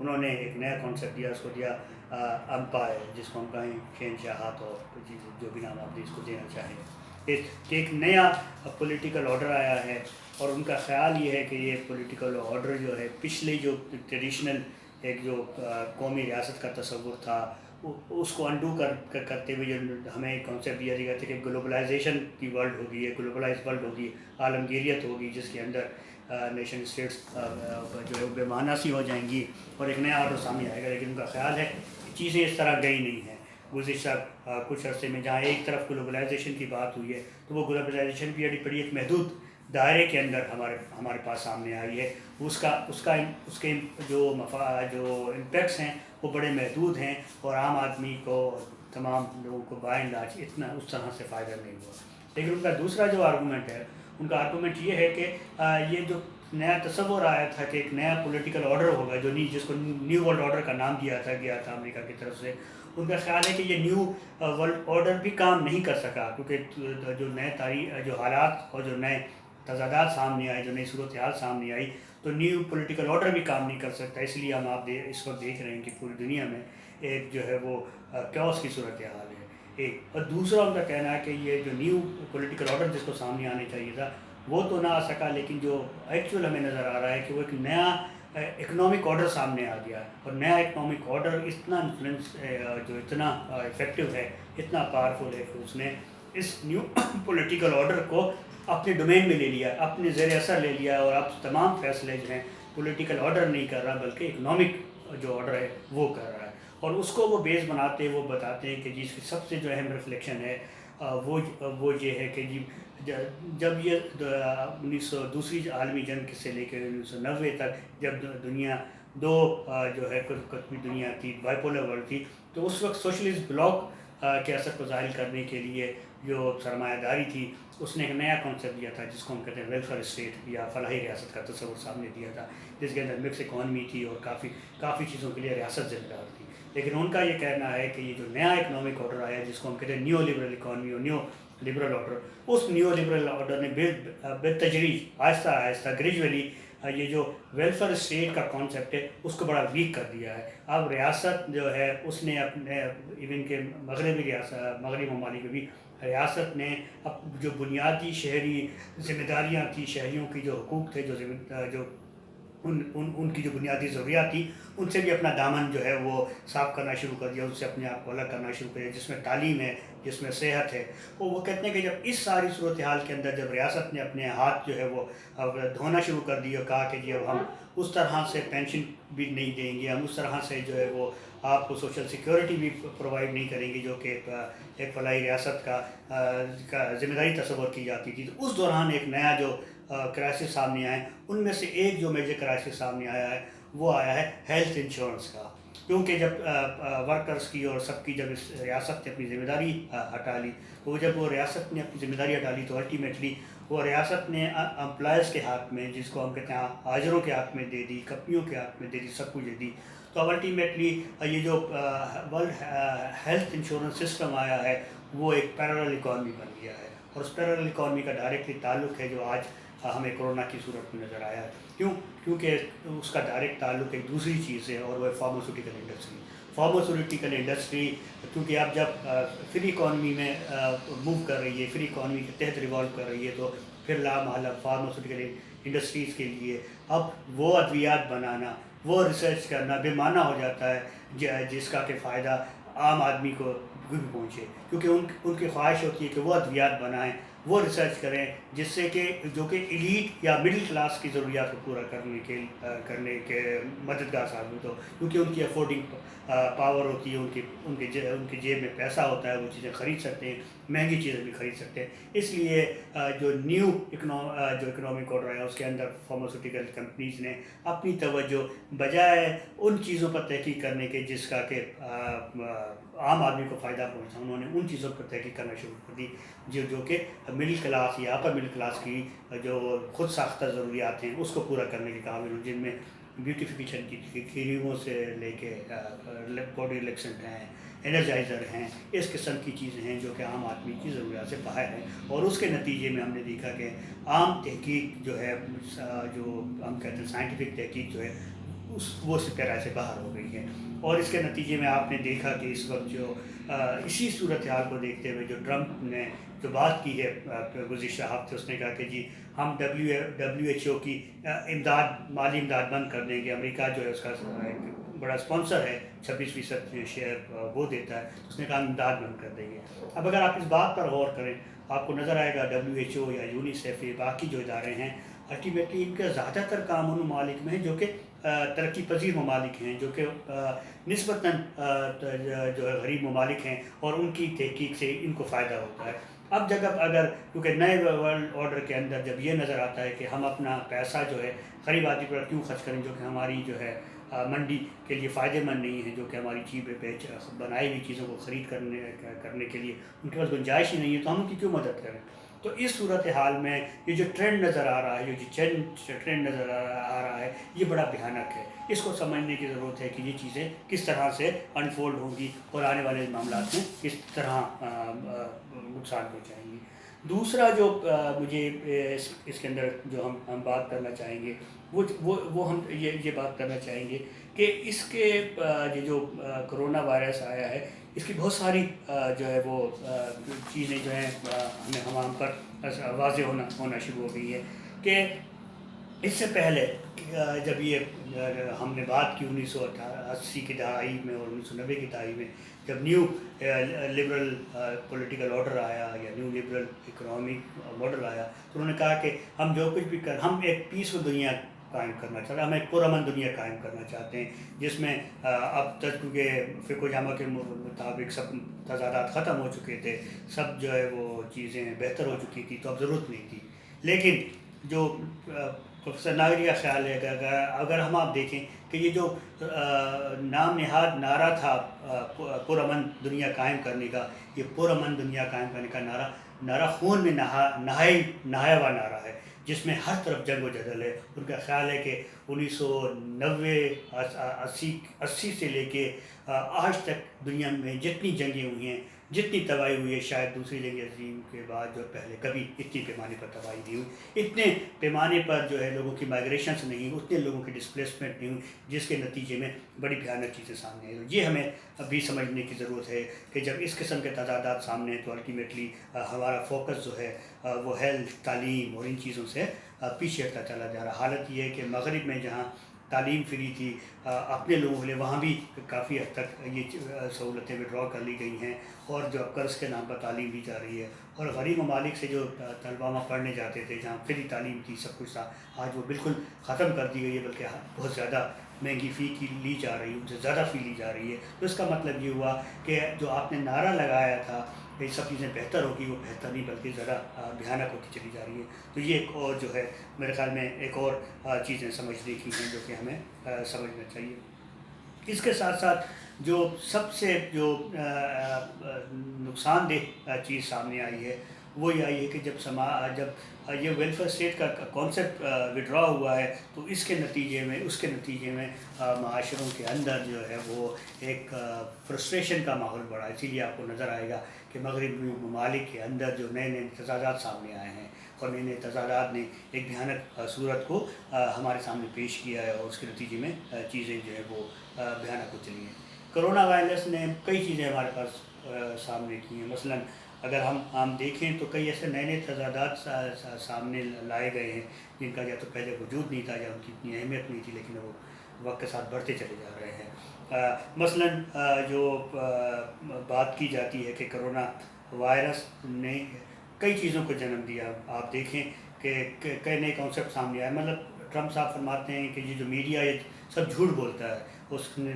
انہوں نے ایک نیا کانسیپٹ دیا، اس کو دیا امپائر، جس کو ہم کہیں شہنشاہت اور جو بھی نام آپ اس کو دینا چاہیں، ایک نیا پولیٹیکل آرڈر آیا ہے، اور ان کا خیال یہ ہے کہ یہ پولیٹیکل آرڈر جو ہے پچھلے جو ٹریڈیشنل ایک جو قومی ریاست کا تصور تھا اس کو انڈو کرتے ہوئے جو ہمیں ایک کانسیپٹ دیا گیا تھا کہ گلوبلائزیشن کی ورلڈ ہوگی، یہ گلوبلائز ورلڈ ہوگی، عالمگیریت ہوگی، جس کے اندر نیشن اسٹیٹس جو ہے بے معنی سی ہو جائیں گی اور ایک نیا آرڈر سامنے آئے گا. لیکن ان کا خیال ہے کہ چیزیں اس طرح گئی نہیں ہیں. گزشتہ کچھ عرصے میں جہاں ایک طرف گلوبلائزیشن کی بات ہوئی ہے تو وہ گلوبلائزیشن بھی بڑی ایک محدود دائرے کے اندر ہمارے پاس سامنے آئی ہے. اس کے جو امپیکٹس ہیں وہ بڑے محدود ہیں، اور عام آدمی کو، تمام لوگوں کو بائی اینڈ لارج اتنا اس طرح سے فائدہ نہیں ہوا. لیکن ان کا دوسرا جو آرگومنٹ ہے، ان کا آرگومنٹ یہ ہے کہ یہ جو نیا تصور آیا تھا کہ ایک نیا پولیٹیکل آرڈر ہوگا جس کو نیو ورلڈ آرڈر کا نام گیا تھا امریکہ کی طرف سے، ان کا خیال ہے کہ یہ نیو ورلڈ آرڈر بھی کام نہیں کر سکا، کیونکہ جو نئے جو حالات اور جو نئے تضادات سامنے آئے، جو نئی صورتحال سامنے آئی، تو نیو پولیٹیکل آرڈر بھی کام نہیں کر سکتا. اس لیے ہم آپ اس وقت دیکھ رہے ہیں کہ پوری دنیا میں ایک جو ہے وہ کیوس کی صورتحال ہے. اور دوسرا ان کا کہنا ہے کہ یہ جو نیو پولیٹیکل آرڈر جس کو سامنے آنے چاہیے تھا وہ تو نہ آ سکا، لیکن جو ایکچوئل ہمیں نظر آ رہا ہے کہ وہ ایک نیا اکنامک آرڈر سامنے آ گیا، اور نیا اکنامک آرڈر اتنا انفلوئنس جو اتنا افیکٹو ہے، اتنا پاورفل ہے کہ اس نے اس نیو پولیٹیکل آرڈر کو اپنے ڈومین میں لے لیا، اپنے زیر اثر لے لیا، اور اب تمام فیصلے جو ہیں پولیٹیکل آرڈر نہیں کر رہا بلکہ اکنامک جو آرڈر ہے وہ کر رہا ہے. اور اس کو وہ بیس بناتے وہ بتاتے ہیں کہ جس کی سب سے جو اہم ریفلیکشن ہے وہ یہ ہے کہ جب یہ دوسری عالمی جنگ سے لے کے 1990 تک جب دنیا دو جو ہے قطبی دنیا تھی، بائی پولر ورلڈ تھی، تو اس وقت سوشلسٹ بلاک کے اثر کو ظاہر کرنے کے لیے جو سرمایہ داری تھی اس نے ایک نیا کانسیپٹ دیا تھا جس کو ہم کہتے ہیں ویلفیئر اسٹیٹ یا فلاحی ریاست کا تصور سامنے دیا تھا، جس کے اندر مکس اکانومی تھی اور کافی چیزوں کے لیے ریاست ذمہ دار تھی. لیکن ان کا یہ کہنا ہے کہ یہ جو نیا اکنامک آرڈر آیا جس کو ہم کہتے ہیں نیو لبرل اکانومی اور نیو لبرل آرڈر، اس نیو لبرل آرڈر نے بالتدریج آہستہ آہستہ گریجولی یہ جو ویلفیئر اسٹیٹ کا کانسیپٹ ہے اس کو بڑا ویک کر دیا ہے. اب ریاست جو ہے اس نے اپنے ایون کے مغربی ممالک میں بھی ریاست نے جو بنیادی شہری ذمہ داریاں تھیں، شہریوں کی جو حقوق تھے، جو ان کی جو بنیادی ضروریات تھی، ان سے بھی اپنا دامن جو ہے وہ صاف کرنا شروع کر دیا، ان سے اپنے آپ کو الگ کرنا شروع کر دیا، جس میں تعلیم ہے، جس میں صحت ہے. وہ کہتے ہیں کہ جب اس ساری صورتحال کے اندر جب ریاست نے اپنے ہاتھ جو ہے وہ دھونا شروع کر دی اور کہا کہ جی اب ہم اس طرح سے پینشن بھی نہیں دیں گے، ہم اس طرح سے جو ہے وہ آپ کو سوشل سیکیورٹی بھی پرووائڈ نہیں کریں گے جو کہ ایک فلاحی ریاست کا ذمہ داری تصور کی جاتی تھی. تو اس دوران ایک نیا جو کرائسس سامنے آئے، ان میں سے ایک جو میجر کرائسس سامنے آیا ہے وہ آیا ہے ہیلتھ انشورنس کا. کیونکہ جب ورکرز کی اور سب کی جب اس ریاست نے اپنی ذمہ داری ہٹا لی، تو جب وہ ریاست نے اپنی ذمہ داری ہٹا لی تو الٹیمیٹلی وہ ریاست نے امپلائز کے ہاتھ میں، جس کو ہم کہتے ہیں حاضروں کے ہاتھ میں دے دی، کمپنیوں کے ہاتھ میں دے دی، سب کچھ دے دی. تو اب الٹیمیٹلی یہ جو ورلڈ ہیلتھ انشورنس سسٹم آیا ہے وہ ایک پیرالل اکانومی بن گیا ہے، اور اس پیرالل اکانومی کا ڈائریکٹلی تعلق ہے جو آج ہمیں کرونا کی صورت میں نظر آیا ہے. کیونکہ اس کا ڈائریکٹ تعلق ایک دوسری چیز ہے، اور وہ ہے فارماسیوٹیکل انڈسٹری. فارماسیوٹیکل انڈسٹری کیونکہ اب جب فری اکانومی میں موو کر رہی ہے، فری اکانومی کے تحت ریوالو کر رہی ہے، تو پھر لامحالہ فارماسیوٹیکل انڈسٹریز کے لیے اب وہ ادویات بنانا، وہ ریسرچ کرنا بے معنی ہو جاتا ہے، جس کا کہ فائدہ عام آدمی کو بھی پہنچے. کیونکہ ان کی خواہش ہوتی ہے کہ وہ ادویات بنائیں، وہ ریسرچ کریں، جس سے کہ جو کہ ایلیٹ یا مڈل کلاس کی ضروریات کو پورا کرنے کے مددگار ثابت ہو. کیونکہ ان کی افورڈنگ پاور ہوتی ہے، ان کے جیب میں پیسہ ہوتا ہے، وہ چیزیں خرید سکتے ہیں، مہنگی چیزیں بھی خرید سکتے ہیں. اس لیے جو نیو جو اکنامک آرڈر ہے اس کے اندر فارماسیوٹیکل کمپنیز نے اپنی توجہ بجائے ان چیزوں پر تحقیق کرنے کے جس کا کہ عام آدمی کو فائدہ پہنچا، انہوں نے ان چیزوں پر تحقیق کرنا شروع کر دی جو کہ مڈل کلاس یا اپر مڈل کلاس کی جو خود ساختہ ضروریات ہیں اس کو پورا کرنے کے قابل ہوں، جن میں بیوٹیفیکیشن کی کریموں سے لے کے باڈی ریلیکسنٹ ہیں، انرجائزر ہیں، اس قسم کی چیزیں ہیں جو کہ عام آدمی کی ضروریات سے باہر ہیں. اور اس کے نتیجے میں ہم نے دیکھا کہ عام تحقیق جو ہے، جو ہم کہتے ہیں سائنٹیفک تحقیق جو ہے، وہ اس پیرا سے باہر ہو گئی ہے، اور اس کے نتیجے میں آپ نے دیکھا کہ اس وقت جو اسی صورتحال کو دیکھتے ہوئے جو ٹرمپ نے جو بات کی ہے گزشتہ ہفتے، اس نے کہا کہ جی ہم ڈبلیو ایچ او کی امداد، مالی امداد بند کر دیں گے، امریکہ جو ہے اس کا ایک بڑا اسپانسر ہے، 26% شیئر وہ دیتا ہے، اس نے کہا ہم امداد بند کر دیں گے۔ اب اگر آپ اس بات پر غور کریں، آپ کو نظر آئے گا ڈبلیو ایچ او یا یونیسیف یا باقی جو ادارے ہیں، الٹیمیٹلی ان کا زیادہ تر کام ان ممالک میں ہے جو کہ ترقی پذیر ممالک ہیں، جو کہ نسبتاً جو ہے غریب ممالک ہیں، اور ان کی تحقیق سے ان کو فائدہ ہوتا ہے۔ اب جب اگر کیونکہ نئے ورلڈ آرڈر کے اندر جب یہ نظر آتا ہے کہ ہم اپنا پیسہ جو ہے غریب آدمی پر کیوں خرچ کریں، جو کہ ہماری جو ہے منڈی کے لیے فائدہ مند نہیں ہے، جو کہ ہماری بنائی ہوئی چیزوں کو خرید کرنے کے لیے ان کے پاس گنجائش ہی نہیں ہے، تو ہم ان کی کیوں مدد کریں؟ تو اس صورتحال میں یہ جو ٹرینڈ نظر آ رہا ہے، یہ جو ٹرینڈ نظر آ رہا ہے، یہ بڑا بھیانک ہے۔ اس کو سمجھنے کی ضرورت ہے کہ یہ چیزیں کس طرح سے انفولڈ ہوں گی اور آنے والے معاملات میں کس طرح نقصان پہنچائیں گی۔ دوسرا جو مجھے اس کے اندر جو ہم بات کرنا چاہیں گے، وہ ہم یہ بات کرنا چاہیں گے کہ اس کے یہ جو کرونا وائرس آیا ہے، اس کی بہت ساری جو ہے وہ چیزیں جو ہیں ہم پر واضح ہونا شروع ہو گئی ہے کہ اس سے پہلے جب یہ ہم نے بات کی 1980 کی دہائی میں اور 1990 کی دہائی میں، جب نیو لبرل پولیٹیکل آرڈر آیا یا نیو لبرل اکنامک ماڈل آیا، تو انہوں نے کہا کہ ہم جو کچھ بھی ہم ایک پیسفل دنیا قائم کرنا چاہتے ہیں، ہم ایک پرامن دنیا قائم کرنا چاہتے ہیں، جس میں اب تک کیونکہ فقہ جامع کے مطابق سب تضادات ختم ہو چکے تھے، سب جو ہے وہ چیزیں بہتر ہو چکی تھی، تو اب ضرورت نہیں تھی۔ لیکن جو پروفیسر ناگری کا خیال ہے کہ اگر ہم آپ دیکھیں کہ یہ جو نام نہاد نعرہ تھا پرامن دنیا قائم کرنے کا، یہ پرامن دنیا قائم کرنے کا نعرہ خون میں نہایا ہوا نعرہ ہے، جس میں ہر طرف جنگ و جدل ہے۔ ان کا خیال ہے کہ 1990 80 سے لے کے آج تک دنیا میں جتنی جنگیں ہوئی ہیں، جتنی تباہی ہوئی ہے، شاید دوسری جنگ عظیم کے بعد جو پہلے کبھی اتنی پیمانے پر تباہی نہیں ہوئی، اتنے پیمانے پر جو ہے لوگوں کی مائگریشنس نہیں ہوئی، اتنے لوگوں کی ڈسپلیسمنٹ نہیں ہوئی، جس کے نتیجے میں بڑی بھیانک چیزیں سامنے آئی۔ یہ ہمیں ابھی سمجھنے کی ضرورت ہے کہ جب اس قسم کے تضادات سامنے ہیں، تو الٹیمیٹلی ہمارا فوکس جو ہے وہ ہیلتھ، تعلیم اور ان چیزوں سے پیچھے ہٹتا چلا جا رہا۔ حالت یہ ہے کہ مغرب میں جہاں تعلیم فری تھی اپنے لوگوں کے لیے، وہاں بھی کافی حد تک یہ سہولتیں وڈرا کر لی گئی ہیں، اور جو قرض کے نام پر تعلیم دی جا رہی ہے، اور غریب ممالک سے جو طلباء وہاں پڑھنے جاتے تھے، جہاں فری تعلیم تھی، سب کچھ تھا، آج وہ بالکل ختم کر دی گئی ہے، بلکہ بہت زیادہ مہنگی فی کی لی جا رہی ہے، ان سے زیادہ فی لی جا رہی ہے۔ تو اس کا مطلب یہ ہوا کہ جو آپ نے نعرہ لگایا تھا کہ یہ سب چیزیں بہتر ہوگی، وہ بہتر نہیں بلکہ زیادہ بھیانک ہوتی چلی جا رہی ہے۔ تو یہ ایک اور جو ہے میرے خیال میں ایک اور چیزیں سمجھنے کی ہیں جو کہ ہمیں سمجھنا چاہیے۔ اس کے ساتھ ساتھ جو سب سے جو نقصان دہ چیز سامنے آئی ہے، وہ یہ آئی ہے کہ جب یہ ویلفیئر اسٹیٹ کا کانسیپٹ وڈرا ہوا ہے، تو اس کے نتیجے میں معاشروں کے اندر جو ہے وہ ایک فرسٹریشن کا ماحول بڑھا۔ اسی لیے آپ کو نظر آئے گا کہ مغربی ممالک کے اندر جو نئے تضادات سامنے آئے ہیں، اور نئے تضادات نے ایک بھیانک صورت کو ہمارے سامنے پیش کیا ہے، اور اس کے نتیجے میں چیزیں جو ہے وہ بھیانک ہو چلی ہیں۔ کرونا وائرس نے کئی چیزیں ہمارے پاس سامنے کی ہیں۔ مثلاً اگر ہم دیکھیں تو کئی ایسے نئے تضادات سامنے لائے گئے ہیں جن کا یا تو پہلے وجود نہیں تھا یا ان کی اتنی اہمیت نہیں تھی، لیکن وہ وقت کے ساتھ بڑھتے چلے جا رہے ہیں۔ مثلاً جو بات کی جاتی ہے کہ کرونا وائرس نے کئی چیزوں کو جنم دیا، آپ دیکھیں کہ کئی نئے کانسیپٹ سامنے آئے۔ مطلب ٹرمپ صاحب فرماتے ہیں کہ یہ جو میڈیا یہ سب جھوٹ بولتا ہے، اس نے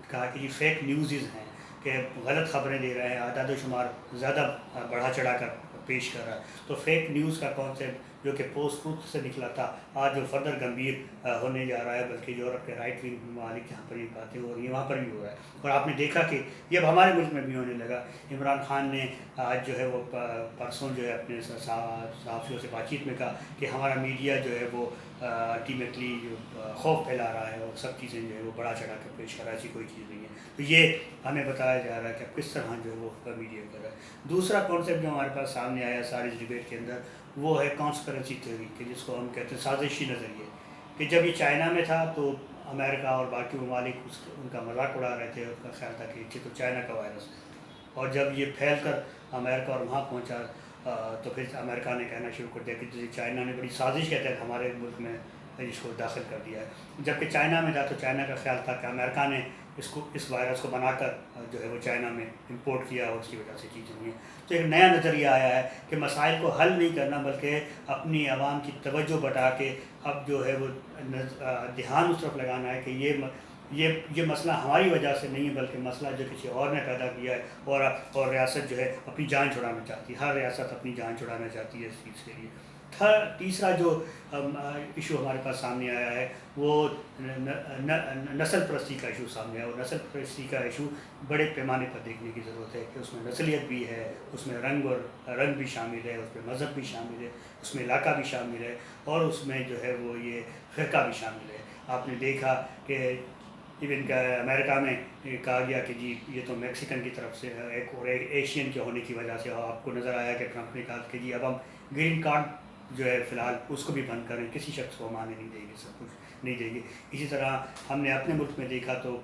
کہا کہ یہ فیک نیوزز ہیں، کہ غلط خبریں دے رہے ہیں، اعداد و شمار زیادہ بڑھا چڑھا کر پیش کر رہا ہے۔ تو فیک نیوز کا کانسیپٹ جو کہ پوسٹ ٹروتھ سے نکلا تھا، آج جو فردر گمبھیر ہونے جا رہا ہے، بلکہ یورپ کے رائٹ ونگ ممالک جہاں پر یہ باتیں ہو رہی ہیں وہاں پر بھی ہو رہا ہے۔ اور آپ نے دیکھا کہ یہ اب ہمارے ملک میں بھی ہونے لگا۔ عمران خان نے آج جو ہے وہ پرسوں جو ہے اپنے صحافیوں سے بات چیت میں کہا کہ ہمارا میڈیا جو ہے وہ الٹیمیٹلی خوف پھیلا رہا ہے، اور سب چیزیں جو ہے وہ بڑا چڑھا کر پیش کر رہا ہے، ایسی کوئی چیز نہیں ہے۔ تو یہ ہمیں بتایا جا رہا ہے کہ اب کس طرح جو ہے وہ میڈیا کر رہا ہے۔ دوسرا کانسیپٹ جو ہمارے پاس سامنے آیا ساری اس ڈبیٹ کے اندر، وہ ہے کانسپیرنسی تھیوری، کہ جس کو ہم کہتے ہیں سازشی نظریے، کہ جب یہ چائنا میں تھا تو امریکہ اور باقی ممالک ان کا مذاق اڑا رہے تھے، ان کا خیال تھا کہ یہ تو چائنا کا وائرس ہے، اور جب یہ پھیل کر امریکہ اور وہاں پہنچا تو پھر امریکہ نے کہنا شروع کر دیا کہ چائنا نے بڑی سازش کے تحت ہمارے ملک میں اس کو داخل کر دیا ہے، جبکہ چائنا میں تھا تو چائنا کا خیال تھا کہ امریکہ نے اس وائرس کو بنا کر جو ہے وہ چائنا میں امپورٹ کیا اور اس کی وجہ سے چیزیں ہوئی ہیں۔ تو ایک نیا نظریہ آیا ہے کہ مسائل کو حل نہیں کرنا بلکہ اپنی عوام کی توجہ بٹا کے اب جو ہے وہ دھیان اس طرف لگانا ہے کہ یہ مسئلہ ہماری وجہ سے نہیں ہے بلکہ مسئلہ جو کسی اور نے پیدا کیا ہے، اور ریاست جو ہے اپنی جان چھڑانا چاہتی ہے، ہر ریاست اپنی جان چھڑانا چاہتی ہے اس چیز کے لیے۔ تیسرا جو ایشو ہمارے پاس سامنے آیا ہے وہ نسل پرستی کا ایشو سامنے آیا، اور نسل پرستی کا ایشو بڑے پیمانے پر دیکھنے کی ضرورت ہے کہ اس میں نسلیت بھی ہے، اس میں رنگ بھی شامل ہے، اس میں مذہب بھی شامل ہے، اس میں علاقہ بھی شامل ہے، اور اس میں جو ہے وہ یہ فرقہ بھی شامل ہے۔ آپ نے دیکھا کہ ایون امریکہ میں کہا گیا کہ جی یہ تو میکسیکن کی طرف سے ہے، اور ایشین کے ہونے کی وجہ سے آپ کو نظر آیا کہ ٹرمپ نے کہا کہ جی اب ہم گرین کارڈ جو ہے فی الحال اس کو بھی بند کریں، کسی شخص کو مانے نہیں دیں گے، سب کچھ نہیں دیں گے۔ اسی طرح ہم نے اپنے ملک میں دیکھا تو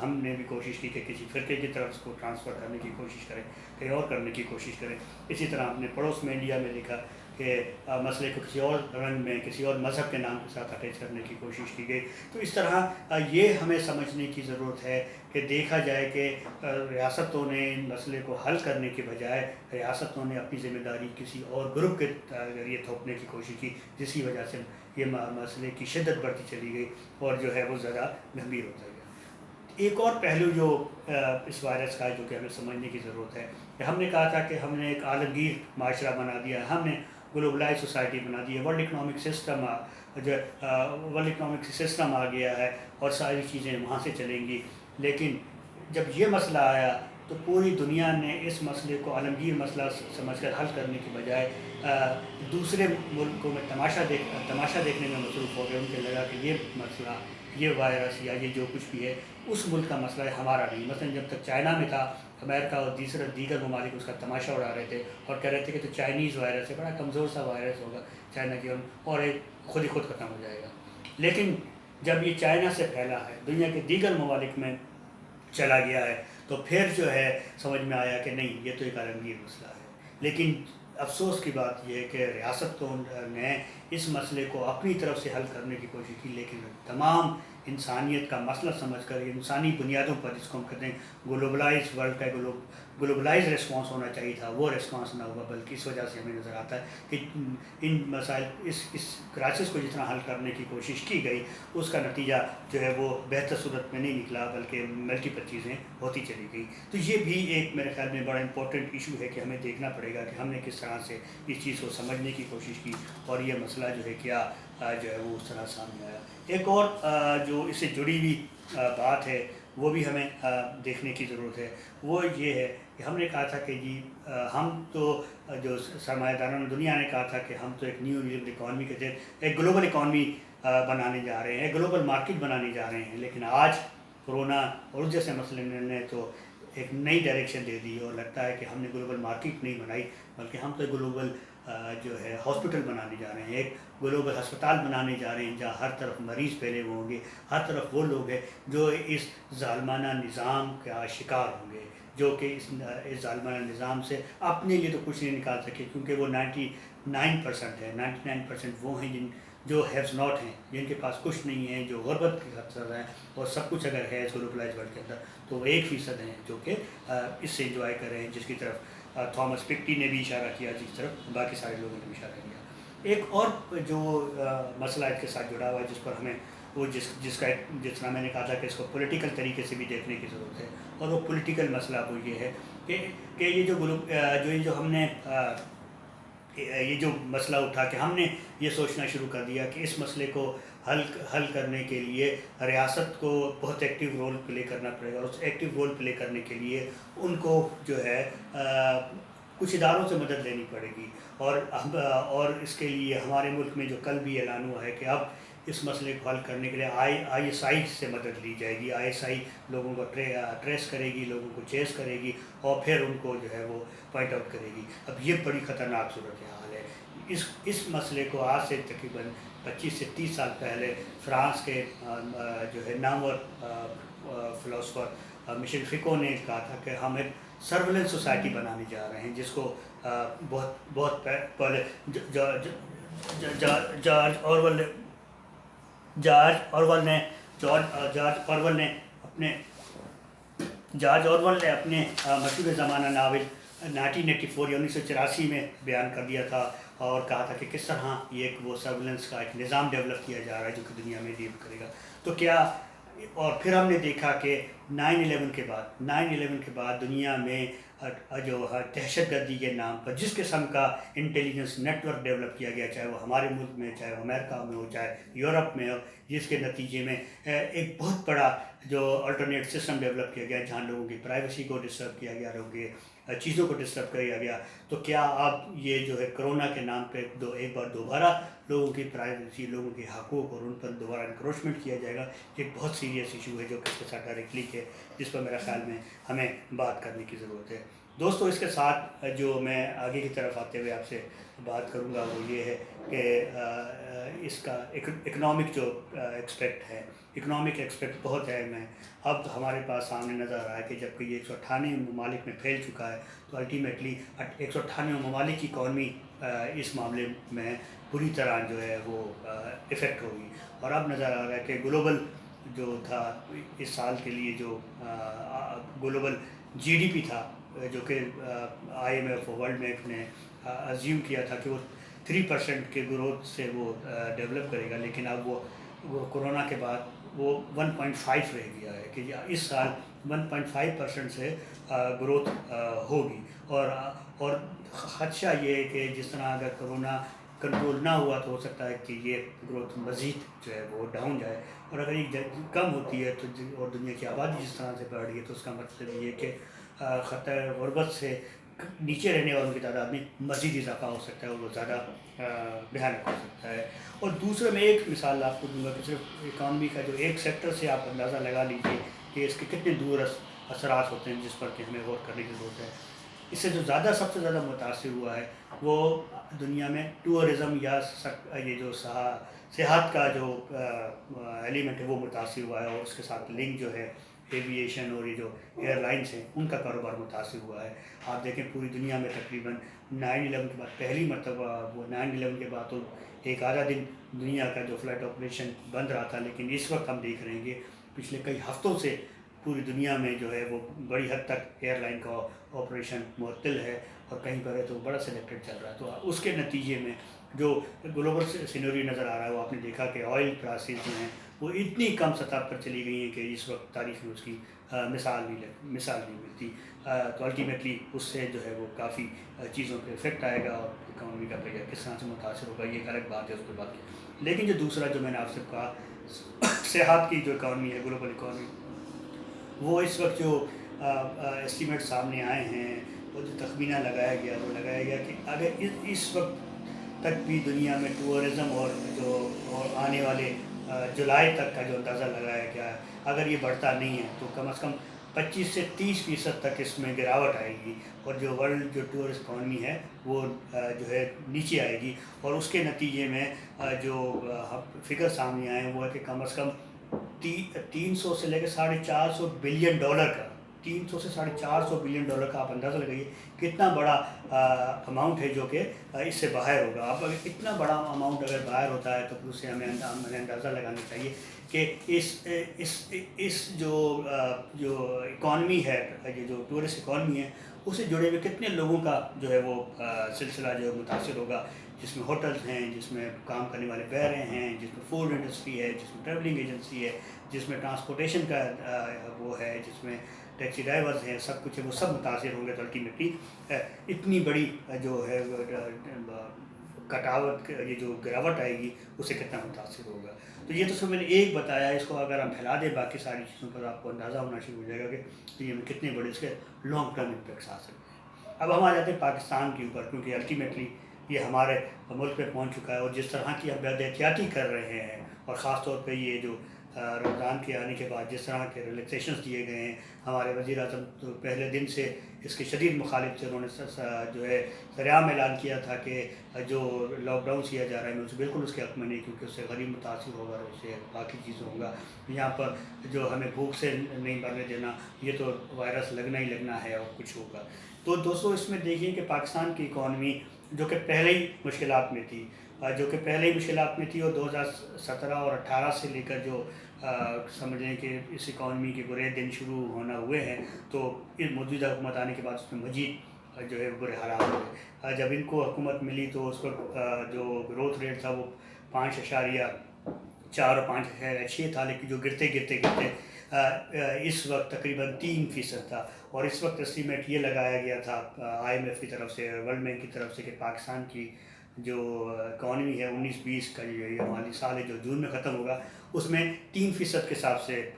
ہم نے بھی کوشش کی کہ کسی فرقے کی طرف اس کو ٹرانسفر کرنے کی کوشش کریں، کہیں اور کرنے کی کوشش کریں۔ اسی طرح ہم نے پڑوس میں انڈیا میں دیکھا کہ مسئلے کو کسی اور رنگ میں، کسی اور مذہب کے نام کے ساتھ اٹیچ کرنے کی کوشش کی گئی۔ تو اس طرح یہ ہمیں سمجھنے کی ضرورت ہے کہ دیکھا جائے کہ ریاستوں نے ان مسئلے کو حل کرنے کے بجائے ریاستوں نے اپنی ذمہ داری کسی اور گروپ کے ذریعے تھوپنے کی کوشش کی، جس کی وجہ سے یہ مسئلے کی شدت بڑھتی چلی گئی اور جو ہے وہ زیادہ گمبھیر ہوتا گیا۔ ایک اور پہلو جو اس وائرس کا ہے جو کہ ہمیں سمجھنے کی ضرورت ہے کہ ہم نے کہا تھا کہ ہم نے ایک عالمگیر معاشرہ بنا دیا ہے، ہم نے گلوبلائز سوسائٹی بنا دی ہے، ورلڈ اکنامک سسٹم آ گیا ہے اور ساری چیزیں وہاں سے چلیں گی۔ لیکن جب یہ مسئلہ آیا تو پوری دنیا نے اس مسئلے کو عالمگیر مسئلہ سمجھ کر حل کرنے کی بجائے دوسرے ملکوں میں تماشا دیکھنے میں مصروف ہو گئے۔ ان کے لگا کہ یہ مسئلہ، یہ وائرس یا یہ جو کچھ بھی ہے اس ملک کا مسئلہ ہے، ہمارا نہیں۔ مثلا جب تک چائنا میں تھا، امریکہ اور دیگر ممالک اس کا تماشا اڑا رہے تھے اور کہہ رہے تھے کہ تو چائنیز وائرس ہے، بڑا کمزور سا وائرس ہوگا چائنا کی، اور خود ہی خود ختم ہو جائے گا۔ لیکن جب یہ چائنا سے پھیلا ہے، دنیا کے دیگر ممالک میں چلا گیا ہے، تو پھر جو ہے سمجھ میں آیا کہ نہیں، یہ تو ایک عالمگیر مسئلہ ہے۔ لیکن افسوس کی بات یہ ہے کہ ریاستوں نے اس مسئلے کو اپنی طرف سے حل کرنے کی کوشش کی، لیکن تمام انسانیت کا مسئلہ سمجھ کر انسانی بنیادوں پر، جس کو ہم کہتے ہیں گلوبلائز ورلڈ کا گلوبلائز ریسپانس ہونا چاہیے تھا، وہ ریسپانس نہ ہوا، بلکہ اس وجہ سے ہمیں نظر آتا ہے کہ ان مسائل اس کرائسس کو جتنا حل کرنے کی کوشش کی گئی اس کا نتیجہ جو ہے وہ بہتر صورت میں نہیں نکلا، بلکہ ملٹیپل چیزیں ہوتی چلی گئی۔ تو یہ بھی ایک میرے خیال میں بڑا امپورٹنٹ ایشو ہے کہ ہمیں دیکھنا پڑے گا کہ ہم نے کس طرح سے اس چیز کو سمجھنے کی کوشش کی اور یہ مسئلہ جو ہے کیا جو ہے وہ اس طرح سامنے آیا۔ ایک اور جو اس سے جڑی ہوئی بات ہے وہ بھی ہمیں دیکھنے کی ضرورت ہے، وہ یہ ہے کہ ہم نے کہا تھا کہ جی ہم تو جو سرمایہ داروں دنیا نے کہا تھا کہ ہم تو ایک نیو لیبرل اکانومی کے تحت ایک گلوبل اکانومی بنانے جا رہے ہیں، ایک گلوبل مارکیٹ بنانے جا رہے ہیں، لیکن آج کورونا اور اس جیسے مسئلے نے تو ایک نئی ڈائریکشن دے دی اور لگتا ہے کہ ہم نے گلوبل مارکیٹ نہیں بنائی بلکہ ہم تو گلوبل جو ہے ہاسپٹل بنانے جا رہے ہیں، ایک گلوبل ہسپتال بنانے جا رہے ہیں جہاں ہر طرف مریض پھیلے ہوئے ہوں گے، ہر طرف وہ لوگ ہیں جو اس ظالمانہ نظام کا شکار ہوں گے، جو کہ اس ظالمانہ نظام سے اپنے لیے تو کچھ نہیں نکال سکے، کیونکہ وہ 99% ہے، 99% وہ ہیں جو ہیوز ناٹ ہیں، جن کے پاس کچھ نہیں ہے، جو غربت کے خطر ہیں، اور سب کچھ اگر ہے اس گلوبلائز ورلڈ کے اندر تو وہ 1% ہیں جو کہ اس سے انجوائے کر رہے ہیں، جس کی طرف تھامس پکٹی نے بھی اشارہ کیا، جس طرف باقی سارے لوگوں نے بھی اشارہ کیا۔ ایک اور جو مسئلہ اس کے ساتھ جڑا ہوا ہے جس پر ہمیں وہ جس طرح میں نے کہا تھا کہ اس کو پولیٹیکل طریقے سے بھی دیکھنے کی ضرورت ہے، اور وہ پولیٹیکل مسئلہ وہ یہ ہے کہ یہ جو ہم نے یہ جو مسئلہ اٹھا کہ ہم نے یہ سوچنا شروع کر دیا کہ اس مسئلے کو حل کرنے کے لیے ریاست کو بہت ایکٹیو رول پلے کرنا پڑے گا، اور اس ایکٹیو رول پلے کرنے کے لیے ان کو جو ہے کچھ اداروں سے مدد لینی پڑے گی، اور اس کے لیے ہمارے ملک میں جو کل بھی اعلان ہوا ہے کہ اب اس مسئلے کو حل کرنے کے لیے ISI سے مدد لی جائے گی۔ ISI لوگوں کو ٹریس کرے گی، لوگوں کو چیس کرے گی، اور پھر ان کو جو ہے وہ پوائنٹ آؤٹ کرے گی۔ اب یہ بڑی خطرناک صورتحال ہے۔ اس مسئلے کو آج سے تقریباً 25 سے 30 سال پہلے فرانس کے جو ہے نامور فلاسفر مشیل فیکو نے کہا تھا کہ ہم ایک سرویلنس سوسائٹی بنانے جا رہے ہیں، جس کو بہت پہلے جارج آرول نے اپنے مشہور زمانہ ناول 1984 یا 1984 میں بیان کر دیا تھا، اور کہا تھا کہ کس طرح یہ ایک وہ سرویلنس کا ایک نظام ڈیولپ کیا جا رہا ہے جو کہ دنیا میں ڈیل کرے گا۔ تو کیا، اور پھر ہم نے دیکھا کہ 9/11 کے بعد دنیا میں جو دہشت گردی کے نام پر جس قسم کا انٹیلیجنس نیٹ ورک ڈیولپ کیا گیا، چاہے وہ ہمارے ملک میں، چاہے وہ امریکہ میں ہو، چاہے یورپ میں ہو، جس کے نتیجے میں ایک بہت بڑا جو الٹرنیٹ سسٹم ڈیولپ کیا گیا جہاں لوگوں کی پرائیویسی کو ڈسٹرب کیا گیا، لوگوں کی چیزوں کو ڈسٹرب کیا گیا۔ تو کیا اب یہ جو ہے کرونا کے نام پہ ایک بار دوبارہ لوگوں کی پرائیویسی، لوگوں کے حقوق اور ان پر دوبارہ انکروچمنٹ کیا جائے گا؟ یہ ایک بہت سیریس ایشو ہے جو کہ اس کے ساتھ ڈائریکٹلی ہے، جس پر میرا خیال میں ہمیں بات کرنے کی ضرورت ہے۔ دوستو، اس کے ساتھ جو میں آگے کی طرف آتے ہوئے آپ سے بات کروں گا وہ یہ ہے کہ اس کا اکنامک جو ایکسپیکٹ ہے، اکنامک ایکسپیکٹ بہت ہے۔ میں اب ہمارے پاس سامنے نظر آ رہا ہے کہ جب کہ یہ 198 ممالک میں پھیل چکا ہے، تو الٹیمیٹلی 198 ممالک کی اکانومی اس معاملے میں پوری طرح جو ہے وہ افیکٹ ہوگی۔ اور اب نظر آ رہا ہے کہ گلوبل جو تھا اس سال کے لیے، جو گلوبل GDP تھا، جو کہ IMF ورلڈ بینک نے ازیوم کیا تھا کہ وہ 3% کے گروتھ سے وہ ڈیولپ کرے گا، لیکن اب وہ کرونا کے بعد وہ 1.5 رہ گیا ہے کہ اس سال 1.5% سے گروتھ ہوگی۔ اور خدشہ یہ ہے کہ جس طرح اگر کرونا کنٹرول نہ ہوا تو ہو سکتا ہے کہ یہ گروتھ مزید جو ہے وہ ڈاؤن جائے، اور اگر یہ کم ہوتی ہے تو اور دنیا کی آبادی جس طرح سے بڑھ رہی ہے تو اس کا مطلب یہ کہ خطر غربت سے نیچے رہنے والوں کی تعداد میں مزید اضافہ ہو سکتا ہے اور وہ زیادہ بھیانک ہو سکتا ہے۔ اور دوسرے میں ایک مثال آپ کو دوں گا کہ صرف اکانومی کا جو ایک سیکٹر سے آپ اندازہ لگا لیجیے کہ اس کے کتنے دور اثرات ہوتے ہیں جس پر کہ ہمیں غور کرنے کی ضرورت ہے۔ اس سے جو سب سے زیادہ متاثر ہوا ہے وہ دنیا میں ٹورزم یا یہ جو سیاحت کا جو ایلیمنٹ ہے وہ متاثر ہوا ہے، اور اس کے ساتھ لنک جو ہے ایویشن اور یہ جو ایئر لائنس ہیں ان کا کاروبار متاثر ہوا ہے۔ آپ دیکھیں پوری دنیا میں تقریباً 9/11 کے بعد پہلی مرتبہ، وہ 9/11 کے بعد تو ایک آدھا دن دنیا کا جو فلائٹ آپریشن بند رہا تھا، لیکن اس وقت ہم دیکھ رہے ہیں کہ پچھلے کئی ہفتوں سے پوری دنیا میں جو ہے وہ بڑی حد تک ایئر لائن کا آپریشن معطل ہے، اور کہیں پر ہے تو بڑا سلیکٹڈ چل رہا ہے۔ تو اس کے نتیجے میں جو گلوبل سینوری نظر آ رہا ہے، وہ آپ نے دیکھا کہ آئل پرائسز جو ہیں وہ اتنی کم سطح پر چلی گئی ہیں کہ اس وقت تاریخ میں اس کی مثال نہیں ملتی۔ تو الٹیمیٹلی اس سے جو ہے وہ کافی چیزوں پہ افیکٹ آئے گا، اور اکانومی کا پہ کس طرح سے متاثر ہوگا یہ ایک الگ بات ہے، اس پہ بات کی۔ لیکن جو دوسرا جو میں نے آپ سے کہا سیاحت کی جو اکانومی ہے، گلوبل اکانومی، وہ اس وقت جو اسٹیمیٹ سامنے آئے ہیں، وہ جو تخمینہ لگایا گیا کہ اگر اس وقت تک بھی دنیا میں ٹورزم اور آنے والے جولائی تک کا جو اندازہ لگایا گیا ہے، اگر یہ بڑھتا نہیں ہے تو کم از کم 25 سے 30% تک اس میں گراوٹ آئے گی، اور جو ورلڈ جو ٹورسٹ اکانومی ہے وہ جو ہے نیچے آئے گی۔ اور اس کے نتیجے میں جو فگر سامنے آئے ہیں وہ ہے کہ کم از کم 300 سے لے کے $450 بلین کا، 300 سے $450 بلین کا آپ اندازہ لگائیے کتنا بڑا اماؤنٹ ہے جو کہ اس سے باہر ہوگا۔ اب اگر اتنا بڑا اماؤنٹ اگر باہر ہوتا ہے تو پھر اس سے ہمیں اندازہ لگانا چاہیے کہ اس جو اکانومی ہے، یہ جو ٹورسٹ اکانومی ہے، اس سے جڑے ہوئے کتنے لوگوں کا جو ہے وہ سلسلہ جو ہے متاثر ہوگا، جس میں ہوٹلز ہیں، جس میں کام کرنے والے بیرے ہیں، جس میں فوڈ انڈسٹری ہے، جس میں ٹریولنگ ایجنسی ہے، جس میں ٹرانسپورٹیشن کا وہ ہے، جس میں ٹیکسی ڈرائیورز ہیں، سب کچھ ہے، وہ سب متاثر ہوں گے۔ تو الٹیمیٹلی اتنی بڑی جو ہے کٹاوٹ، یہ جو گراوٹ آئے گی اس سے کتنا متاثر ہوگا۔ تو یہ تو سب میں نے ایک بتایا، اس کو اگر ہم پھیلا دیں باقی ساری چیزوں پر آپ کو اندازہ ہونا شروع ہو جائے گا کہ دنیا میں کتنے بڑے اس کے لانگ ٹرم امپیکٹس آ سکتے ہیں۔ اب ہم آ جاتے ہیں پاکستان کے اوپر، کیونکہ الٹیمیٹلی یہ ہمارے ملک پہ پہنچ چکا ہے، اور جس طرح کی اب بد احتیاطی کر رہے ہیں، اور خاص طور پہ یہ جو رمضان کے آنے کے بعد جس طرح کے ریلیکسیشنز دیے گئے ہیں، ہمارے وزیر اعظم تو پہلے دن سے اس کے شدید مخالف تھے. انہوں نے جو ہے سریعام اعلان کیا تھا کہ جو لاک ڈاؤن کیا جا رہا ہے میں اسے بالکل اس کے حق میں نہیں، کیونکہ اس سے غریب متاثر ہوگا اور اس سے باقی چیزوں ہوگا. یہاں پر جو ہمیں بھوک سے نہیں مرنے دینا، یہ تو وائرس لگنا ہی لگنا ہے اور کچھ ہوگا. تو دوستو اس میں دیکھیں کہ پاکستان کی اکانومی جو کہ پہلے ہی مشکلات میں تھی، اور 2017 اور 18 سے لے کر جو سمجھیں کہ اس اکانومی کے برے دن شروع ہونا ہوئے ہیں، تو اس موجودہ حکومت آنے کے بعد اس میں مزید جو ہے برے حالات ہوئے. جب ان کو حکومت ملی تو اس وقت جو گروتھ ریٹ تھا وہ 5.4 اور 5.6 تھا، لیکن جو گرتے اس وقت تقریباً 3% تھا. اور اس وقت اسٹیمیٹ یہ لگایا گیا تھا IMF کی طرف سے، ورلڈ بینک کی طرف سے، کہ پاکستان کی جو اکانومی ہے 19-20 کا یہ مالی سال ہے جو جون میں ختم ہوگا، اس میں 3% کے حساب سے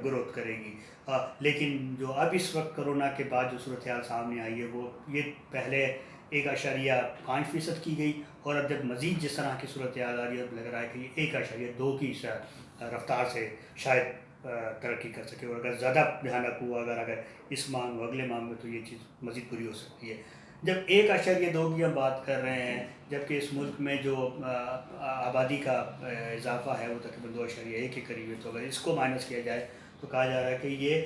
گروتھ کرے گی. لیکن جو اب اس وقت کرونا کے بعد جو صورتحال سامنے آئی ہے، وہ یہ پہلے 1.5% کی گئی، اور اب جب مزید جس طرح کی صورتحال آ رہی ہے، اب لگ رہا ہے کہ یہ 1.2 کی رفتار سے شاید ترقی کر سکے. اور اگر زیادہ بھیانک ہوا اگر اس ماہ اگلے ماہ میں، تو یہ چیز مزید بری ہو سکتی ہے. جب 1.2 کی ہم بات کر رہے ہیں، جبکہ اس ملک میں جو آبادی کا اضافہ ہے وہ تقریباً 2.1 کے قریب ہے، تو اگر اس کو مائنس کیا جائے تو کہا جا رہا ہے کہ یہ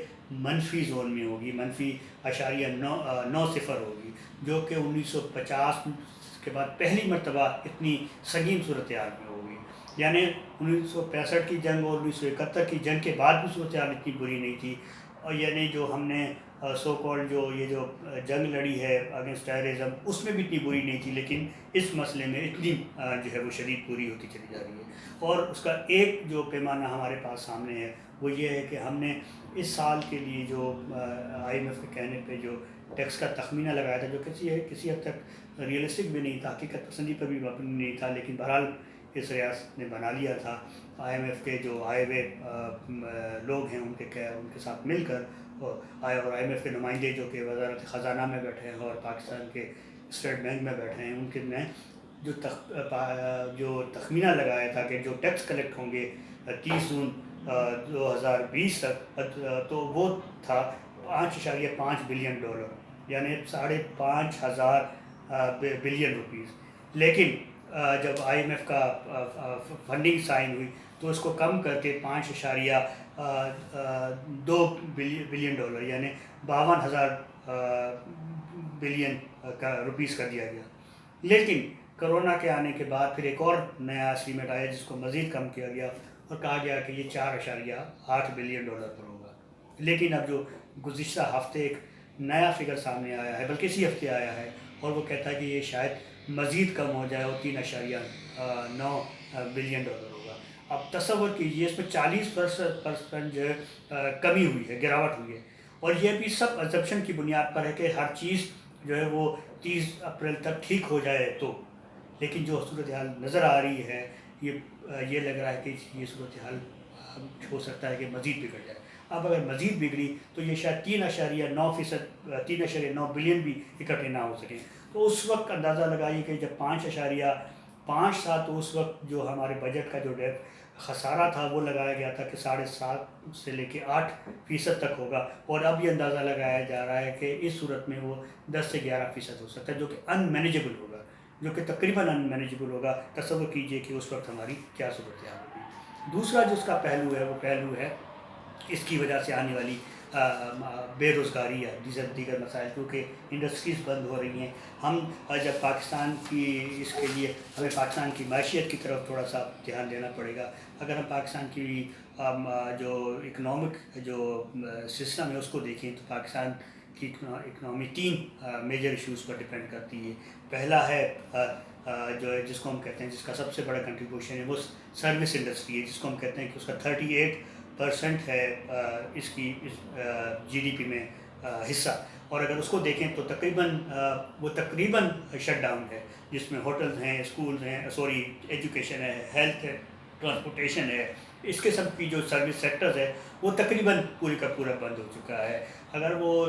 منفی زون میں ہوگی، -0.90 ہوگی، جو کہ 1950 کے بعد پہلی مرتبہ اتنی سنگین صورتحال میں ہوگی. یعنی 1965 کی جنگ اور 1971 کی جنگ کے بعد بھی صورتحال اتنی بری نہیں تھی. اور یعنی جو ہم نے سو کالڈ جو جنگ لڑی ہے اگینسٹ ٹیررزم، اس میں بھی اتنی بری نہیں تھی، لیکن اس مسئلے میں اتنی جو ہے وہ شدید بری ہوتی چلی جا رہی ہے. اور اس کا ایک جو پیمانہ ہمارے پاس سامنے ہے وہ یہ ہے کہ ہم نے اس سال کے لیے جو IMF کے کہنے پہ جو ٹیکس کا تخمینہ لگایا تھا، جو کسی حد تک ریئلسٹک بھی نہیں تھا، حقیقت پسندی پر بھی مبنی نہیں تھا، لیکن بہرحال اس ریاست نے بنا لیا تھا. IMF کے جو آئے ہوئے لوگ ہیں ان کے ساتھ مل کر، اور IMF کے نمائندے جو کہ وزارت خزانہ میں بیٹھے ہیں اور پاکستان کے اسٹیٹ بینک میں بیٹھے ہیں، ان کے نے جو تخمینہ لگایا تھا کہ جو ٹیکس کلیکٹ ہوں گے 30 جون 2020 تک، تو وہ تھا $5.5 بلین، یعنی 5,500 بلین روپیز. لیکن جب IMF کا فنڈنگ سائن ہوئی تو اس کو کم کر کے $5.2 بلین، یعنی 52,000 بلین روپیز کر دیا گیا. لیکن کرونا کے آنے کے بعد پھر ایک اور نیا اسٹیمیٹ آیا جس کو مزید کم کیا گیا، اور کہا گیا کہ یہ $4.8 بلین پر ہوگا. لیکن اب جو گزشتہ ہفتے ایک نیا فگر سامنے آیا ہے، بلکہ اسی ہفتے آیا ہے، اور وہ کہتا ہے کہ یہ شاید مزید کم ہو جائے اور $3.9 بلین ہوگا. اب تصور کیجئے اس میں 40% جو ہے کمی ہوئی ہے، گراوٹ ہوئی ہے. اور یہ بھی سب ازمپشن کی بنیاد پر ہے کہ ہر چیز جو ہے وہ 30 اپریل تک ٹھیک ہو جائے تو. لیکن جو صورتحال نظر آ رہی ہے، یہ لگ رہا ہے کہ یہ صورتحال ہو سکتا ہے کہ مزید بگڑ جائے. اب اگر مزید بگڑی تو یہ شاید 3.9 بلین بھی اکٹھے نہ ہو سکیں. تو اس وقت اندازہ لگائیے کہ جب 5.5 تھا، تو اس وقت جو ہمارے بجٹ کا جو خسارہ تھا وہ لگایا گیا تھا کہ 7.5 سے لے کے 8% تک ہوگا. اور اب یہ اندازہ لگایا جا رہا ہے کہ اس صورت میں وہ 10 سے 11% ہو سکتا ہے، جو کہ ان مینیجبل ہوگا، جو کہ تقریباً ان مینیجبل ہوگا. تصور کیجئے کہ اس وقت ہماری کیا صورتحال ہوگی. دوسرا جو اس کا پہلو ہے وہ پہلو ہے اس کی وجہ سے آنے والی بے روزگاری یا دیگر مسائل، کیونکہ انڈسٹریز بند ہو رہی ہیں. ہم جب پاکستان کی اس کے لیے ہمیں پاکستان کی معیشت کی طرف تھوڑا سا دھیان دینا پڑے گا. اگر ہم پاکستان کی جو اکنامک جو سسٹم ہے اس کو دیکھیں تو پاکستان کی اکنامی 3 میجر ایشوز پر ڈپینڈ کرتی ہے. پہلا ہے جو ہے جس کو ہم کہتے ہیں، جس کا سب سے بڑا کنٹریبیوشن ہے وہ سروس انڈسٹری ہے، جس کو ہم کہتے ہیں کہ اس کا 38% ہے اس کی GDP میں حصہ. اور اگر اس کو دیکھیں تو تقریباً شٹ ڈاؤن ہے، جس میں ہوٹلز ہیں، اسکولز ہیں، ایجوکیشن ہے، ہیلتھ ہے، ٹرانسپورٹیشن ہے. اس قسم کی جو سروس سیکٹرز ہے وہ تقریباً پورے کا پورا بند ہو چکا ہے. اگر وہ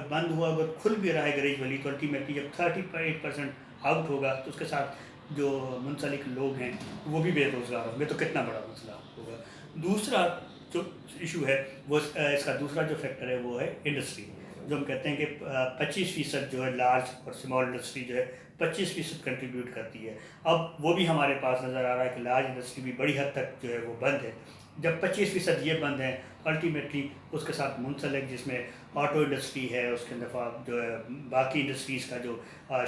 بند ہوا، اگر کھل بھی رہا ہے گریجولی، تو الٹیمیٹلی جب 38% آؤٹ ہوگا تو اس کے ساتھ جو منسلک لوگ ہیں وہ بھی بے روزگار ہوں گے، تو کتنا بڑا مسئلہ ہوگا. دوسرا جو ایشو ہے وہ اس کا دوسرا جو فیکٹر ہے وہ ہے انڈسٹری، جو ہم کہتے ہیں کہ 25% جو ہے لارج اور اسمال انڈسٹری جو ہے 25% کنٹریبیوٹ کرتی ہے. اب وہ بھی ہمارے پاس نظر آ رہا ہے کہ لارج انڈسٹری بھی بڑی حد تک جو ہے وہ بند ہے. جب 25% یہ بند ہے الٹیمیٹلی اس کے ساتھ منسلک جس میں آٹو انڈسٹری ہے، اس کے دفعہ جو ہے باقی انڈسٹریز کا جو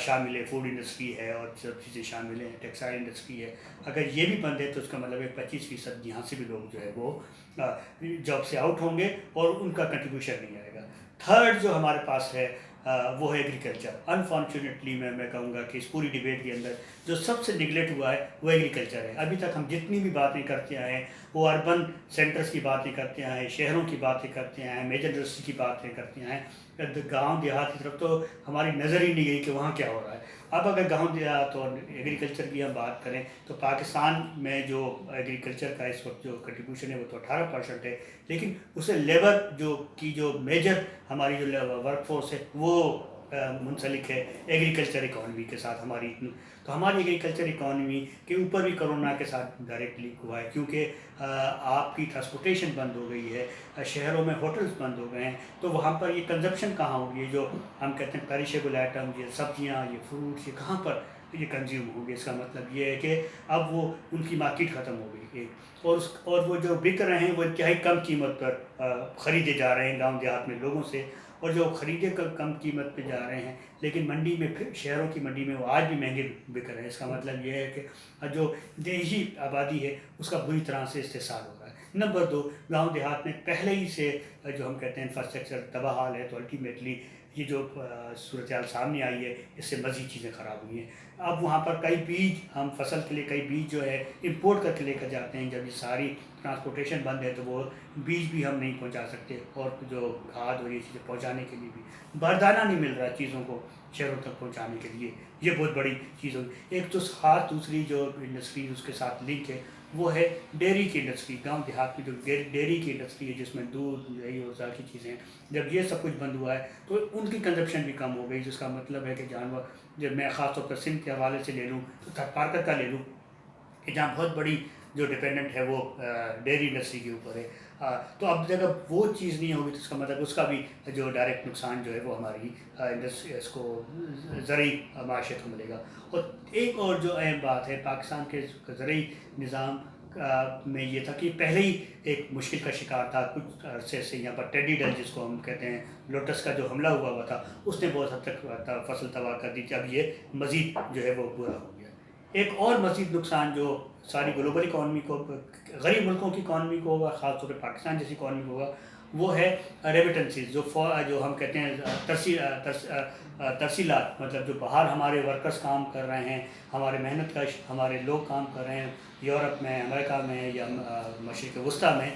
شامل ہے، فوڈ انڈسٹری ہے اور سب چیزیں شامل ہیں، ٹیکسٹائل انڈسٹری ہے، اگر یہ بھی بند ہے تو اس کا مطلب ہے 25% یہاں سے بھی لوگ جو ہے وہ جاب سے آؤٹ ہوں گے اور ان کا کنٹریبیوشن نہیں آئے گا. تھرڈ جو ہمارے پاس ہے وہ ہے ایگریکلچر. انفارچونیٹلی میں کہوں گا کہ اس پوری ڈبیٹ کے اندر جو سب سے نگلیکٹ ہوا ہے وہ ایگریکلچر ہے. ابھی تک ہم جتنی بھی باتیں کرتے آئے ہیں وہ اربن سینٹرز کی باتیں کرتے آئے ہیں، شہروں کی باتیں کرتے آئے ہیں، میجر انڈسٹری کی باتیں کرتے آئے ہیں. گاؤں دیہات کی طرف تو ہماری نظر ہی نہیں گئی کہ وہاں کیا ہو رہا ہے. اب اگر گاؤں دیہات اور ایگریکلچر کی ہم بات کریں تو پاکستان میں جو ایگریکلچر کا اس وقت جو کنٹریبیوشن ہے وہ تو 18% ہے، لیکن اسے لیبر جو میجر ہماری جو ورک فورس ہے وہ منسلک ہے ایگریکلچر اکانومی کے ساتھ ہماری. تو ہماری ایگریکلچر اکانومی کے اوپر بھی کرونا کے ساتھ ڈائریکٹ لنک ہوا ہے، کیونکہ آپ کی ٹرانسپورٹیشن بند ہو گئی ہے، شہروں میں ہوٹلز بند ہو گئے ہیں، تو وہاں پر یہ کنزمپشن کہاں ہوگی؟ یہ جو ہم کہتے ہیں پیریشیبل آئٹم، یہ سبزیاں، یہ فروٹس، یہ کہاں پر یہ کنزیوم ہوں گے؟ اس کا مطلب یہ ہے کہ اب وہ ان کی مارکیٹ ختم ہو گئی ہے، اور وہ جو بک رہے ہیں وہ انتہائی کم قیمت پر خریدے جا رہے ہیں گاؤں دیہات میں لوگوں سے، اور جو خریدے کم قیمت پہ جا رہے ہیں لیکن منڈی میں پھر شہروں کی منڈی میں وہ آج بھی مہنگے بک رہے ہیں. اس کا مطلب یہ ہے کہ جو دیہی آبادی ہے اس کا بری طرح سے استحصال ہو رہا ہے. نمبر 2، گاؤں دیہات میں پہلے ہی سے جو ہم کہتے ہیں انفراسٹرکچر تباہ حال ہے، تو الٹیمیٹلی یہ جو صورتحال سامنے آئی ہے اس سے مزید چیزیں خراب ہوئی ہیں. اب وہاں پر کئی بیج، ہم فصل کے لیے کئی بیج جو ہے امپورٹ کر کے لے کر جاتے ہیں. جب یہ ساری ٹرانسپورٹیشن بند ہے تو وہ بیج بھی ہم نہیں پہنچا سکتے، اور جو کھاد اور یہ چیزیں پہنچانے کے لیے بھی بردانہ نہیں مل رہا ہے چیزوں کو شہروں تک پہنچانے کے لیے. یہ بہت بڑی چیز ہوگی. ایک تو خاص دوسری جو انڈسٹری اس کے ساتھ لنک ہے وہ ہے ڈیری کی انڈسٹری. گاؤں دیہات میں جو ڈیری کی انڈسٹری ہے جس میں دودھ، دہی اور ذاتی چیزیں ہیں، جب یہ سب کچھ بند ہوا ہے تو ان کی کنزپشن بھی کم ہو گئی، جس کا مطلب ہے کہ جانور، جب میں خاص طور پر سندھ کے حوالے سے لے لوں تو تھرپارکر کا لے لوں کہ جہاں بہت بڑی جو ڈپینڈنٹ ہے وہ ڈیری انڈسٹری کے اوپر ہے. تو اب جب وہ چیز نہیں ہوگی تو اس کا مطلب اس کا بھی جو ڈائریکٹ نقصان جو ہے وہ ہماری انڈسٹری، اس کو زرعی معیشت کو ملے گا. اور ایک اور جو اہم بات ہے پاکستان کے زرعی نظام میں یہ تھا کہ پہلے ہی ایک مشکل کا شکار تھا. کچھ عرصے سے یہاں پر ٹیڈی ڈل جس کو ہم کہتے ہیں، لوٹس کا جو حملہ ہوا تھا اس نے بہت حد تک فصل تباہ کر دی تھی. اب یہ مزید جو ہے وہ برا ہو گیا. ایک اور مزید نقصان جو ساری گلوبل اکانومی کو، غریب ملکوں کی اکانومی کو ہوگا، خاص طور پہ پاکستان جیسی اکانومی کو ہوگا، وہ ہے ریمیٹنسز، جو ہم کہتے ہیں ترسیلات. مطلب جو باہر ہمارے ورکرز کام کر رہے ہیں، ہمارے محنت کش ہمارے لوگ کام کر رہے ہیں یورپ میں، امریکہ میں یا مشرق وسطیٰ میں،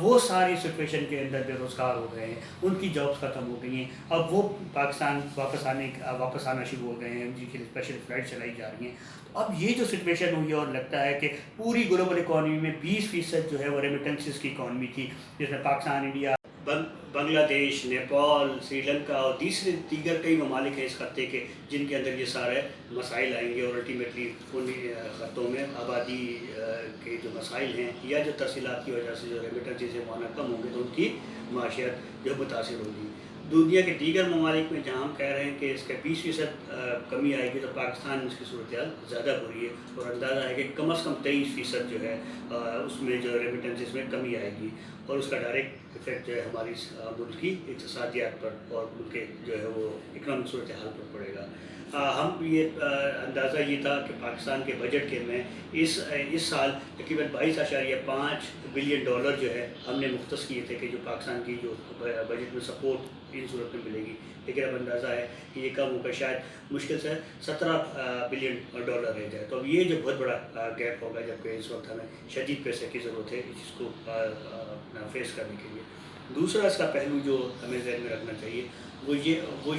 وہ ساری سچویشن کے اندر بے روزگار ہو گئے ہیں، ان کی جابس ختم ہو گئی ہیں. اب وہ پاکستان واپس آنا شروع ہو گئے ہیں، جن کے لیے اسپیشل فلائٹ چلائی جا رہی ہیں. اب یہ جو سچویشن ہوئی ہے، اور لگتا ہے کہ پوری گلوبل اکانومی میں 20% جو ہے وہ ریمیٹنسز کی اکانومی تھی، جس میں پاکستان، انڈیا، بنگلہ دیش، نیپال، سری لنکا اور دیگر کئی ممالک ہیں اس خطے کے، جن کے اندر یہ سارے مسائل آئیں گے. اور الٹیمیٹلی ان خطوں میں آبادی کے جو مسائل ہیں یا جو ترسیلات کی وجہ سے جو ریمیٹنسز ہیں وہ آنا کم ہوں گے تو ان کی معاشیت جو متاثر ہوگی. دنیا کے دیگر ممالک میں جہاں ہم کہہ رہے ہیں کہ اس کے 20% کمی آئے گی، تو پاکستان میں اس کی صورتحال زیادہ ہو رہی ہے، اور اندازہ ہے کہ کم از کم 23% جو ہے اس میں جو ریمیٹنسز میں کمی آئے گی، اور اس کا ڈائریکٹ افیکٹ جو ہے ہماری ملک کی اقتصادیات پر اور ملک کے جو ہے وہ اکنامک صورتحال پر پڑے گا. ہم یہ اندازہ یہ تھا کہ پاکستان کے بجٹ کے میں اس سال تقریباً 22.5 بلین ڈالر جو ہے ہم نے مختص کیے تھے کہ جو پاکستان کی جو بجٹ میں سپورٹ ان صورت میں ملے گی. لیکن اب اندازہ ہے کہ یہ کم ہو کر شاید مشکل سے 17 بلین ڈالر رہ جائے. تو اب یہ جو بہت بڑا گیپ ہوگا، جبکہ اس وقت ہمیں شدید پیسے کی ضرورت ہے اس چیز کو فیس کرنے کے لیے. دوسرا اس کا پہلو جو ہمیں ذہن میں رکھنا چاہیے وہ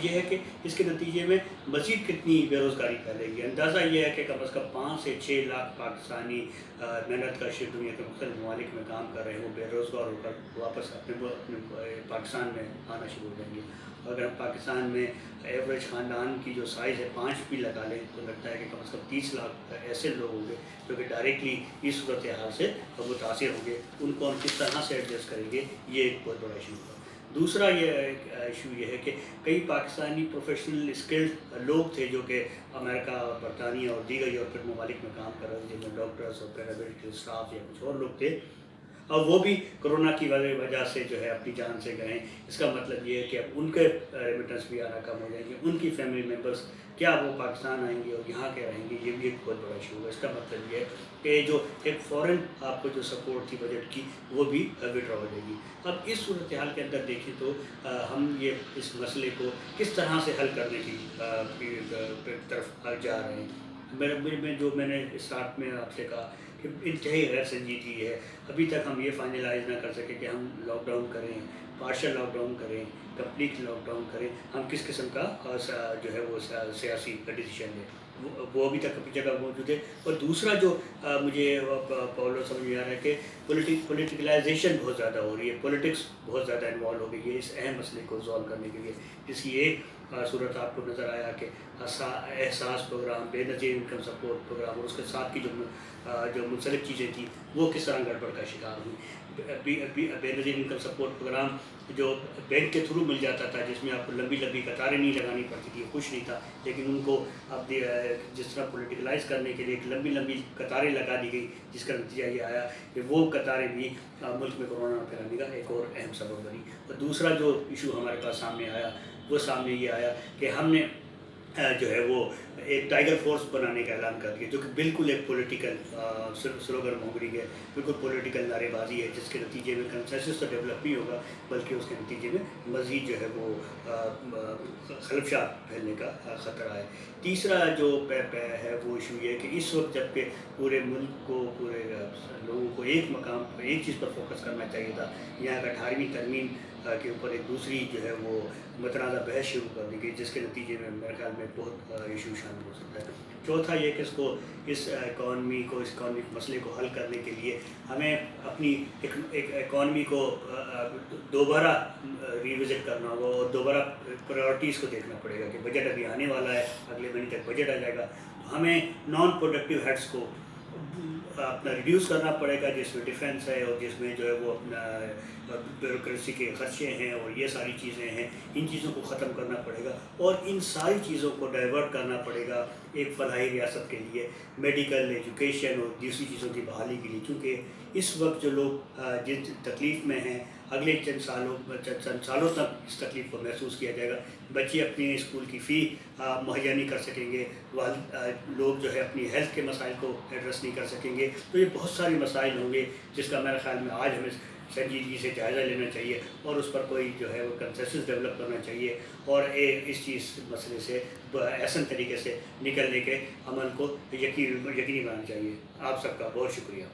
یہ ہے کہ اس کے نتیجے میں مزید کتنی بے روزگاری پھیلے گی۔ اندازہ یہ ہے کہ کم از کم 5 سے 6 لاکھ پاکستانی محنت کش دنیا کے مختلف ممالک میں کام کر رہے ہیں، وہ بے روزگار ہو کر واپس اپنے پاکستان میں آنا شروع ہو جائیں گے۔ اگر ہم پاکستان میں ایوریج خاندان کی جو سائز ہے 5 بھی لگا لیں تو لگتا ہے کہ کم از کم 30 لاکھ ایسے لوگ ہوں گے جو کہ ڈائریکٹلی اس صورتحال سے متاثر ہوں گے۔ ان کو ہم کس طرح سے ایڈجسٹ کریں گے، یہ ایک بہت بڑا ایشو ہوگا۔ دوسرا یہ ایشو یہ ہے کہ کئی پاکستانی پروفیشنل اسکلڈ لوگ تھے جو کہ امریکہ، برطانیہ اور دیگر یورپین ممالک میں کام کر رہے تھے، جن میں ڈاکٹرز اور پیرامیڈیکل اسٹاف یا کچھ اور لوگ تھے، اور وہ بھی کرونا کی وجہ سے جو ہے اپنی جان سے گئے۔ اس کا مطلب یہ ہے کہ اب ان کے ریمیٹنس بھی آنا کم ہو جائیں گے، ان کی فیملی ممبرس کیا وہ پاکستان آئیں گے اور یہاں کے رہیں گے، یہ بھی ایک بہت بڑا ایشو ہوگا۔ اس کا مطلب یہ ہے کہ جو ایک فورن آپ کو جو سپورٹ تھی بجٹ کی، وہ بھی وڈرا ہو جائے گی۔ اب اس صورتحال کے اندر دیکھیں تو ہم یہ اس مسئلے کو کس طرح سے حل کرنے کی طرف جا رہے ہیں۔ میں نے اسٹارٹ میں آپ سے کہا کہ انتہائی غیر سنجیدگی ہے۔ ابھی تک ہم یہ فائنلائز نہ کر سکے کہ ہم لاک ڈاؤن کریں، پارشل لاک ڈاؤن کریں، کمپلیٹ لاک ڈاؤن کریں، ہم کس قسم کا جو ہے وہ سیاسی ڈیسیشن ہے، وہ ابھی تک اپنی جگہ موجود ہے۔ اور دوسرا جو مجھے پاولو سمجھ میں آ رہا ہے کہ پولیٹیکلائزیشن بہت زیادہ ہو رہی ہے، پولیٹکس بہت زیادہ انوالو ہو گئی ہے اس اہم مسئلے کو ریزالو کرنے کے لیے، جس کی ایک صورت آپ کو نظر آیا کہ احساس پروگرام، بے نظیر انکم سپورٹ پروگرام اور اس کے ساتھ کی جو منسلک چیزیں تھیں وہ کس طرح گڑبڑ کا شکار ہوئی۔ بے نظیر انکم سپورٹ پروگرام جو بینک کے تھرو مل جاتا تھا، جس میں آپ کو لمبی لمبی قطاریں نہیں لگانی پڑتی تھی، کچھ نہیں تھا، لیکن ان کو اب جس طرح پولیٹیکلائز کرنے کے لیے ایک لمبی لمبی قطاریں لگا دی گئی، جس کا نتیجہ یہ آیا کہ وہ قطاریں بھی ملک میں کورونا پھیلانے کا ایک اور اہم سبب بنی۔ اور دوسرا جو ایشو ہمارے پاس سامنے آیا وہ سامنے یہ آیا کہ ہم نے جو ہے وہ ایک ٹائیگر فورس بنانے کا اعلان کر دیا، جو کہ بالکل ایک پولیٹیکل سلوگن مونگری ہے، بالکل پولیٹیکل نعرے بازی ہے، جس کے نتیجے میں کنسنسس تو ڈیولپ نہیں ہوگا، بلکہ اس کے نتیجے میں مزید جو ہے وہ خلفشات پھیلنے کا خطرہ ہے۔ تیسرا جو ہے وہ ایشو یہ ہے کہ اس وقت جب کہ پورے ملک کو، پورے لوگوں کو ایک مقام پر ایک چیز پر فوکس کرنا چاہیے تھا، یہاں کا 18ویں ترمیم کے اوپر ایک دوسری جو ہے وہ متنازع بحث شروع کر دی گئی، جس کے نتیجے میں میرے خیال میں بہت ایشو شامل ہو سکتا ہے۔ چوتھا یہ کہ اس اکانومک مسئلے کو حل کرنے کے لیے ہمیں اپنی ایک اکانومی کو دوبارہ ریوزٹ کرنا ہوگا اور دوبارہ پرائورٹیز کو دیکھنا پڑے گا کہ بجٹ ابھی آنے والا ہے، اگلے مہینے تک بجٹ آ جائے گا، تو ہمیں نان پروڈکٹیو ہیڈس کو اپنا ریڈیوس کرنا پڑے گا، جس میں ڈیفینس ہے اور جس میں جو ہے وہ اپنا بیوروکریسی کے خرچے ہیں اور یہ ساری چیزیں ہیں، ان چیزوں کو ختم کرنا پڑے گا اور ان ساری چیزوں کو ڈائیورٹ کرنا پڑے گا ایک فلاحی ریاست کے لیے، میڈیکل، ایجوکیشن اور دوسری چیزوں کی بحالی کے لیے، کیونکہ اس وقت جو لوگ جس تکلیف میں ہیں، اگلے چند سالوں تک اس تکلیف کو محسوس کیا جائے گا۔ بچے اپنی اسکول کی فی مہیا نہیں کر سکیں گے، لوگ جو ہے اپنی ہیلتھ کے مسائل کو ایڈریس نہیں کر سکیں گے، تو یہ بہت سارے مسائل ہوں گے جس کا میرے خیال میں آج ہمیں سنجیدگی سے جائزہ لینا چاہیے اور اس پر کوئی جو ہے وہ کنسنسس ڈیولپ کرنا چاہیے اور اس مسئلے سے احسن طریقے سے نکلنے کے عمل کو یقینی بنانا چاہیے۔ آپ سب کا بہت شکریہ۔